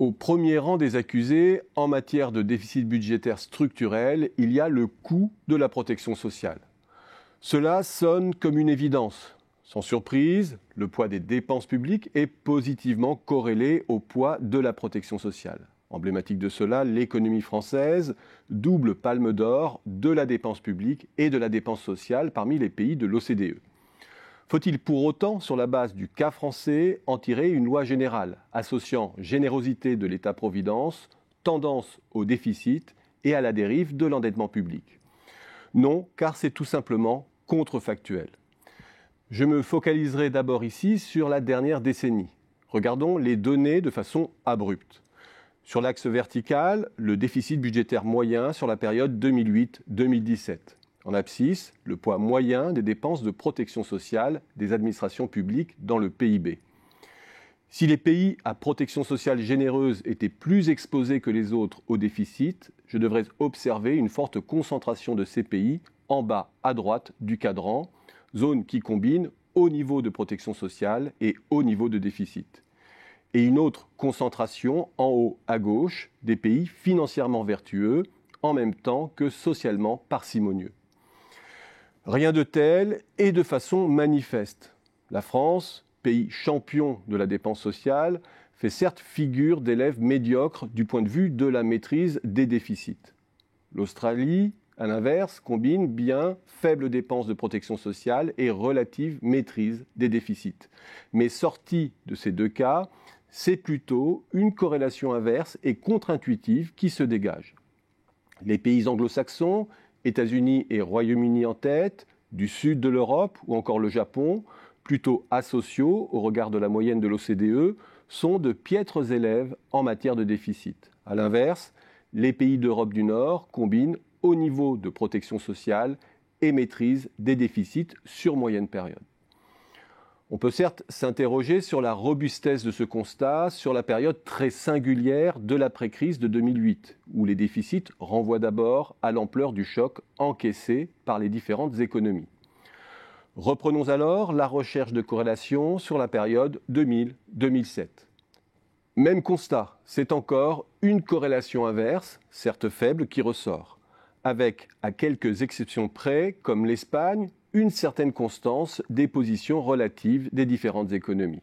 Au premier rang des accusés, en matière de déficit budgétaire structurel, il y a le coût de la protection sociale. Cela sonne comme une évidence. Sans surprise, le poids des dépenses publiques est positivement corrélé au poids de la protection sociale. Emblématique de cela, l'économie française, double palme d'or de la dépense publique et de la dépense sociale parmi les pays de l'OCDE. Faut-il pour autant, sur la base du cas français, en tirer une loi générale, associant générosité de l'État-providence, tendance au déficit et à la dérive de l'endettement public? Non, car c'est tout simplement contrefactuel. Je me focaliserai d'abord ici sur la dernière décennie. Regardons les données de façon abrupte. Sur l'axe vertical, le déficit budgétaire moyen sur la période 2008-2017. En abscisse, le poids moyen des dépenses de protection sociale des administrations publiques dans le PIB. Si les pays à protection sociale généreuse étaient plus exposés que les autres au déficit, je devrais observer une forte concentration de ces pays en bas à droite du cadran, zone qui combine haut niveau de protection sociale et haut niveau de déficit. Et une autre concentration en haut à gauche des pays financièrement vertueux, en même temps que socialement parcimonieux. Rien de tel et de façon manifeste. La France, pays champion de la dépense sociale, fait certes figure d'élève médiocre du point de vue de la maîtrise des déficits. L'Australie, à l'inverse, combine bien faibles dépenses de protection sociale et relative maîtrise des déficits. Mais sorti de ces deux cas, c'est plutôt une corrélation inverse et contre-intuitive qui se dégage. Les pays anglo-saxons, États-Unis et Royaume-Uni en tête, du sud de l'Europe ou encore le Japon, plutôt asociaux au regard de la moyenne de l'OCDE, sont de piètres élèves en matière de déficit. A l'inverse, les pays d'Europe du Nord combinent haut niveau de protection sociale et maîtrise des déficits sur moyenne période. On peut certes s'interroger sur la robustesse de ce constat sur la période très singulière de l'après-crise de 2008, où les déficits renvoient d'abord à l'ampleur du choc encaissé par les différentes économies. Reprenons alors la recherche de corrélation sur la période 2000-2007. Même constat, c'est encore une corrélation inverse, certes faible, qui ressort, avec, à quelques exceptions près, comme l'Espagne, une certaine constance des positions relatives des différentes économies.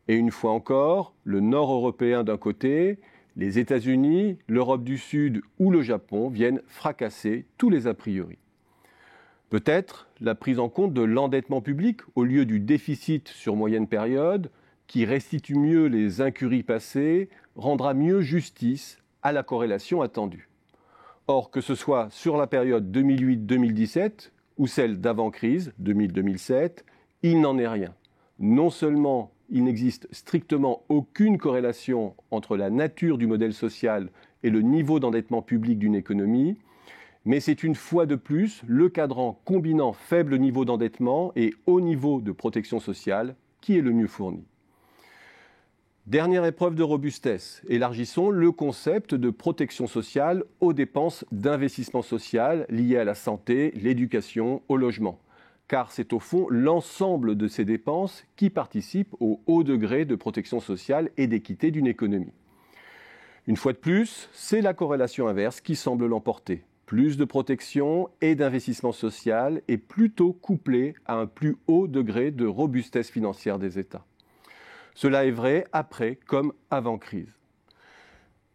Et une fois encore, le nord européen d'un côté, les États-Unis, l'Europe du Sud ou le Japon viennent fracasser tous les a priori. Peut-être la prise en compte de l'endettement public au lieu du déficit sur moyenne période, qui restitue mieux les incuries passées, rendra mieux justice à la corrélation attendue. Or, que ce soit sur la période 2008-2017 ou celle d'avant-crise, 2000-2007, il n'en est rien. Non seulement il n'existe strictement aucune corrélation entre la nature du modèle social et le niveau d'endettement public d'une économie, mais c'est une fois de plus le cadran combinant faible niveau d'endettement et haut niveau de protection sociale qui est le mieux fourni. Dernière épreuve de robustesse, élargissons le concept de protection sociale aux dépenses d'investissement social liées à la santé, l'éducation, au logement. Car c'est au fond l'ensemble de ces dépenses qui participent au haut degré de protection sociale et d'équité d'une économie. Une fois de plus, c'est la corrélation inverse qui semble l'emporter. Plus de protection et d'investissement social est plutôt couplé à un plus haut degré de robustesse financière des États. Cela est vrai après comme avant crise.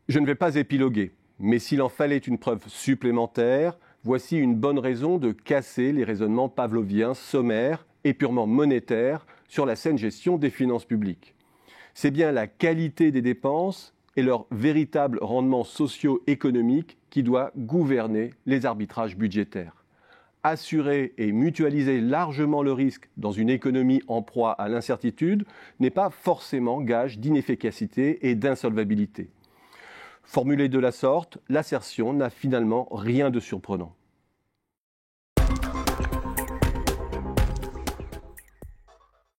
Je ne vais pas épiloguer, mais s'il en fallait une preuve supplémentaire, voici une bonne raison de casser les raisonnements pavloviens sommaires et purement monétaires sur la saine gestion des finances publiques. C'est bien la qualité des dépenses et leur véritable rendement socio-économique qui doit gouverner les arbitrages budgétaires. Assurer et mutualiser largement le risque dans une économie en proie à l'incertitude n'est pas forcément gage d'inefficacité et d'insolvabilité. Formulée de la sorte, l'assertion n'a finalement rien de surprenant.